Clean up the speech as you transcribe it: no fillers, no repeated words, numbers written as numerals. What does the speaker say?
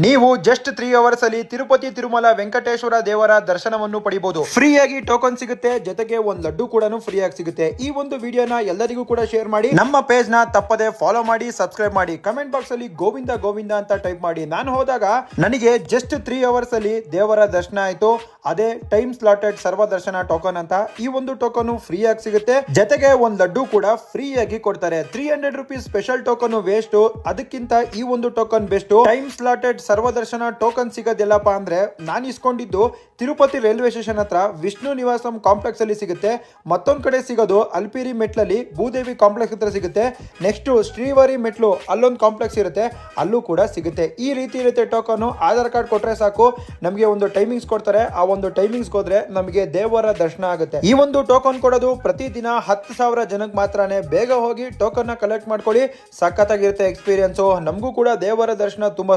ನೀವು just 3 hours ಅಲ್ಲಿ ತಿರುಪತಿ ತಿರುಮಲ ವೆಂಕಟೇಶ್ವರ ದೇವರ ದರ್ಶನವನ್ನು ಪಡಿಬಹುದು. ಫ್ರೀ ಆಗಿ ಟೋಕನ್ ಸಿಗುತ್ತೆ, ಜೊತೆಗೆ ಒಂದು ಲಡ್ಡು ಕೂಡ ಫ್ರೀ ಆಗಿ ಸಿಗುತ್ತೆ. ಈ ಒಂದು ವಿಡಿಯೋನ ಎಲ್ಲರಿಗೂ ಕೂಡ ಶೇರ್ ಮಾಡಿ, ನಮ್ಮ ಪೇಜ್ ನ ತಪ್ಪದೆ ಫಾಲೋ ಮಾಡಿ, ಸಬ್ಸ್ಕ್ರೈಬ್ ಮಾಡಿ. ಕಮೆಂಟ್ ಬಾಕ್ಸ್ ಅಲ್ಲಿ ಗೋವಿಂದ ಗೋವಿಂದ ಅಂತ ಟೈಪ್ ಮಾಡಿ. ನಾನು ಹೋದಾಗ ನನಗೆ ಜಸ್ಟ್ 3 ಅವರ್ಸ್ ಅಲ್ಲಿ ದೇವರ ದರ್ಶನ ಆಯ್ತು. ಅದೇ ಟೈಮ್ ಸ್ಲಾಟೆಡ್ ಸರ್ವ ದರ್ಶನ ಟೋಕನ್ ಅಂತ. ಈ ಒಂದು ಟೋಕನ್ ಫ್ರೀ ಆಗಿ ಸಿಗುತ್ತೆ, ಜೊತೆಗೆ ಒಂದು ಲಡ್ಡು ಕೂಡ ಫ್ರೀ ಆಗಿ ಕೊಡ್ತಾರೆ. 300 rupees ಸ್ಪೆಷಲ್ ಟೋಕನ್ ವೇಸ್ಟ್, ಅದಕ್ಕಿಂತ ಈ ಒಂದು ಟೋಕನ್ ಬೆಸ್ಟ್. ಟೈಮ್ ಸ್ಲಾಟೆಡ್ ಸರ್ವದರ್ಶನ ಟೋಕನ್ ಸಿಗೋದೆಲ್ಲಪ್ಪ ಅಂದ್ರೆ ನಾನು ಇಸ್ಕೊಂಡಿದ್ದು ತಿರುಪತಿ ರೈಲ್ವೆ ಸ್ಟೇಷನ್ ಹತ್ರ ವಿಷ್ಣು ನಿವಾಸಂ ಕಾಂಪ್ಲೆಕ್ಸ್ ಅಲ್ಲಿ ಸಿಗುತ್ತೆ. ಮತ್ತೊಂದ್ ಕಡೆ ಸಿಗೋದು ಅಲ್ಪಿರಿ ಮೆಟ್ಲಲ್ಲಿ ಭೂದೇವಿ ಕಾಂಪ್ಲೆಕ್ಸ್ ಹತ್ರ ಸಿಗುತ್ತೆ. ನೆಕ್ಸ್ಟ್ ಶ್ರೀವಾರಿ ಮೆಟ್ಲು ಅಲ್ಲೊಂದು ಕಾಂಪ್ಲೆಕ್ಸ್ ಇರುತ್ತೆ, ಅಲ್ಲೂ ಕೂಡ ಸಿಗುತ್ತೆ. ಈ ರೀತಿ ಇರುತ್ತೆ ಟೋಕನ್. ಆಧಾರ್ ಕಾರ್ಡ್ ಕೊಟ್ರೆ ಸಾಕು, ನಮಗೆ ಒಂದು ಟೈಮಿಂಗ್ಸ್ ಕೊಡ್ತಾರೆ. ಆ ಒಂದು ಟೈಮಿಂಗ್ಸ್ ಹೋದ್ರೆ ನಮಗೆ ದೇವರ ದರ್ಶನ ಆಗುತ್ತೆ. ಈ ಒಂದು ಟೋಕನ್ ಕೊಡೋದು ಪ್ರತಿದಿನ 10,000 ಜನಕ್ಕೆ ಮಾತ್ರನೇ. ಬೇಗ ಹೋಗಿ ಟೋಕನ್ ನ ಕಲೆಕ್ಟ್ ಮಾಡ್ಕೊಳ್ಳಿ, ಸಖತ್ತಾಗಿರುತ್ತೆ ಎಕ್ಸ್ಪೀರಿಯನ್ಸ್. ನಮಗೂ ಕೂಡ ದೇವರ ದರ್ಶನ ತುಂಬಾ